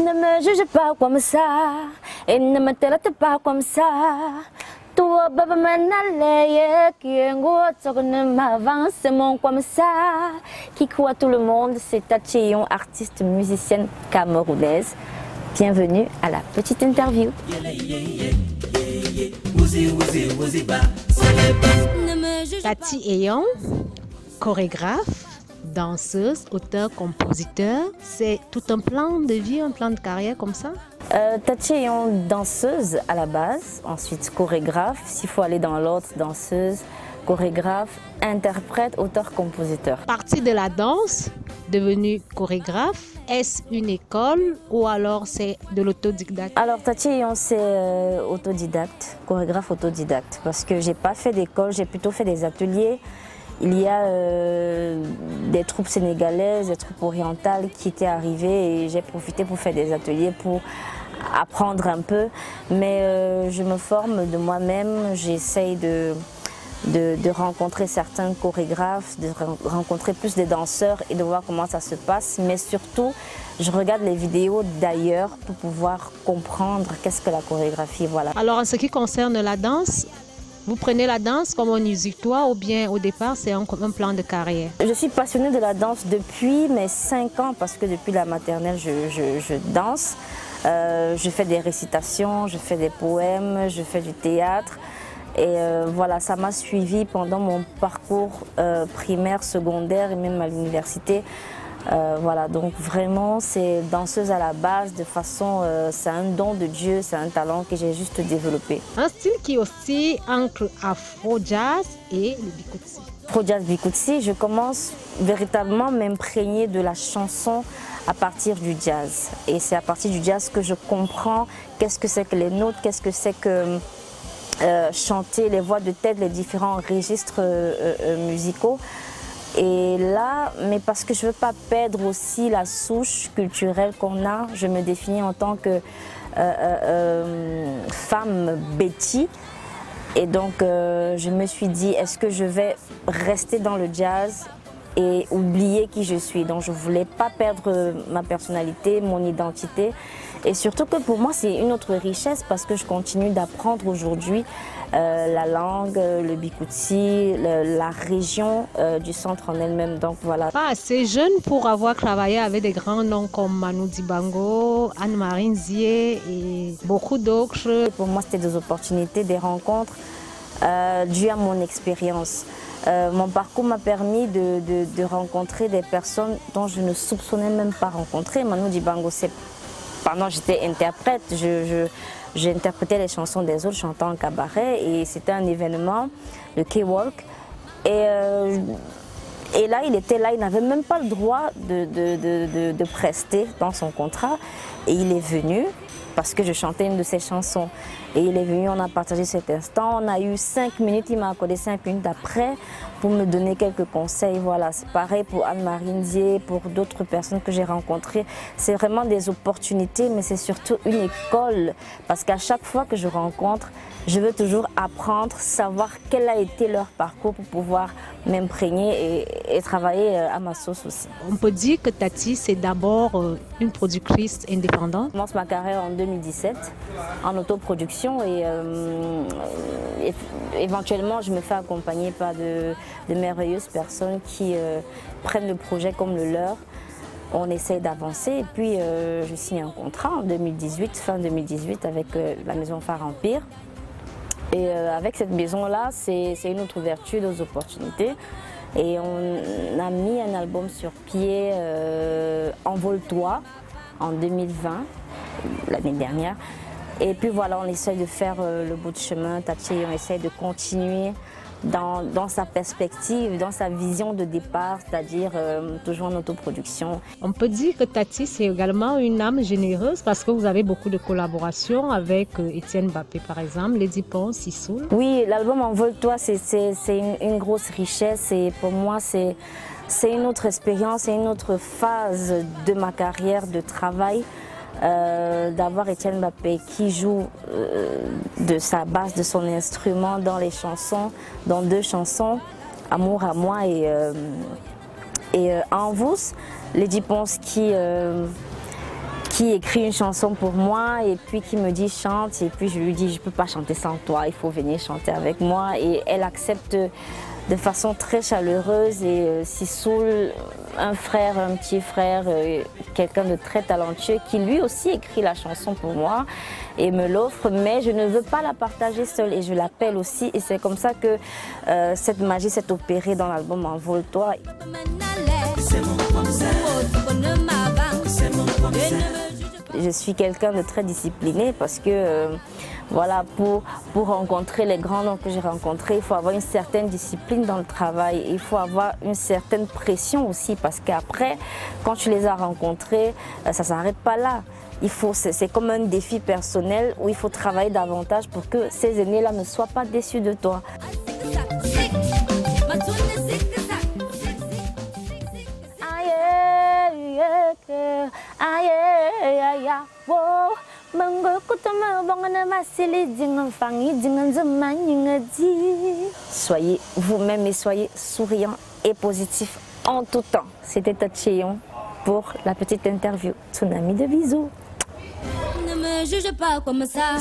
Ne me juge pas comme ça et ne me traite pas comme ça. Toi, baba manalaye, qui est ne m'avance mon comme ça. Qui croit tout le monde, c'est Tachiyon, artiste musicienne camerounaise. Bienvenue à la petite interview. Tati Eyon, chorégraphe, danseuse, auteur, compositeur, c'est tout un plan de vie, un plan de carrière comme ça? Tati Eyon, danseuse à la base, ensuite chorégraphe, s'il faut aller dans l'autre, danseuse, chorégraphe, interprète, auteur, compositeur. Partie de la danse, devenue chorégraphe, est-ce une école ou alors c'est de l'autodidacte? Alors Tati Eyon, c'est autodidacte, chorégraphe autodidacte, parce que j'ai pas fait d'école, j'ai plutôt fait des ateliers. Il y a des troupes sénégalaises, des troupes orientales qui étaient arrivées et j'ai profité pour faire des ateliers pour apprendre un peu. Mais je me forme de moi-même, j'essaye de rencontrer certains chorégraphes, de rencontrer plus des danseurs et de voir comment ça se passe. Mais surtout, je regarde les vidéos d'ailleurs pour pouvoir comprendre qu'est-ce que la chorégraphie. Voilà. Alors en ce qui concerne la danse, vous prenez la danse comme un exutoire ou bien au départ c'est un plan de carrière? Je suis passionnée de la danse depuis mes 5 ans parce que depuis la maternelle je danse. Je fais des récitations, je fais des poèmes, je fais du théâtre. Et voilà, ça m'a suivi pendant mon parcours primaire, secondaire et même à l'université. Voilà, donc vraiment c'est danseuse à la base, de façon, c'est un don de Dieu, c'est un talent que j'ai juste développé. Un style qui est aussi entre afro-jazz et le bikutsi. Afro-jazz bikutsi, je commence véritablement à m'imprégner de la chanson à partir du jazz. Et c'est à partir du jazz que je comprends qu'est-ce que c'est que les notes, qu'est-ce que c'est que chanter, les voix de tête, les différents registres musicaux. Et là, mais parce que je ne veux pas perdre aussi la souche culturelle qu'on a, je me définis en tant que femme Betty. Et donc, je me suis dit, est-ce que je vais rester dans le jazz et oublier qui je suis? Donc, je ne voulais pas perdre ma personnalité, mon identité. Et surtout que pour moi, c'est une autre richesse parce que je continue d'apprendre aujourd'hui la langue, le bikutsi, la région du centre en elle-même. Donc voilà. Pas assez jeune pour avoir travaillé avec des grands noms comme Manu Dibango, Anne-Marie Nzié et beaucoup d'autres. Pour moi, c'était des opportunités, des rencontres dues à mon expérience. Mon parcours m'a permis de rencontrer des personnes dont je ne soupçonnais même pas rencontrer. Manu Dibango, c'est pendant j'étais interprète, j'interprétais les chansons des autres chantant en cabaret et c'était un événement, le K-Walk. Et là, il était là, il n'avait même pas le droit de prester dans son contrat. Et il est venu parce que je chantais une de ses chansons. Et il est venu, on a partagé cet instant, on a eu 5 minutes, il m'a accordé 5 minutes après pour me donner quelques conseils. Voilà, c'est pareil pour Anne-Marie Nzié, pour d'autres personnes que j'ai rencontrées. C'est vraiment des opportunités, mais c'est surtout une école. Parce qu'à chaque fois que je rencontre, je veux toujours apprendre, savoir quel a été leur parcours pour pouvoir m'imprégner et travailler à ma sauce aussi. On peut dire que Tati, c'est d'abord une productrice indépendante. Je commence ma carrière en 2017 en autoproduction et éventuellement je me fais accompagner par de merveilleuses personnes qui prennent le projet comme le leur. On essaie d'avancer et puis je signe un contrat en 2018, fin 2018 avec la maison Phare Empire. Et avec cette maison-là, c'est une autre ouverture aux opportunités. Et on a mis un album sur pied, Envole-toi, en 2020, l'année dernière. Et puis voilà, on essaye de faire le bout de chemin. Tati, on essaye de continuer dans sa perspective, dans sa vision de départ, c'est-à-dire toujours en autoproduction. On peut dire que Tati, c'est également une âme généreuse parce que vous avez beaucoup de collaborations avec Etienne Mbappé par exemple, Lady Pon, Sissoul. Oui, l'album Envole-toi, c'est une grosse richesse et pour moi c'est une autre expérience, c'est une autre phase de ma carrière de travail. D'avoir Etienne Mbappé qui joue de sa basse, de son instrument dans les chansons, dans 2 chansons, Amour à moi et En vous, Lady Pons qui qui écrit une chanson pour moi et puis qui me dit chante, et puis je lui dis je peux pas chanter sans toi, il faut venir chanter avec moi, et elle accepte de façon très chaleureuse et s'y saoule un frère, un petit frère, quelqu'un de très talentueux qui lui aussi écrit la chanson pour moi et me l'offre, mais je ne veux pas la partager seule et je l'appelle aussi, et c'est comme ça que cette magie s'est opérée dans l'album Envole-toi. Je suis quelqu'un de très discipliné parce que voilà, pour rencontrer les grands noms que j'ai rencontrés, il faut avoir une certaine discipline dans le travail. Il faut avoir une certaine pression aussi parce qu'après, quand tu les as rencontrés, ça ne s'arrête pas là. C'est comme un défi personnel où il faut travailler davantage pour que ces aînés-là ne soient pas déçus de toi. Soyez vous-même et soyez souriant et positif en tout temps. C'était Tcheyon pour la petite interview. Tsunami de bisous. Ne me juge pas comme ça.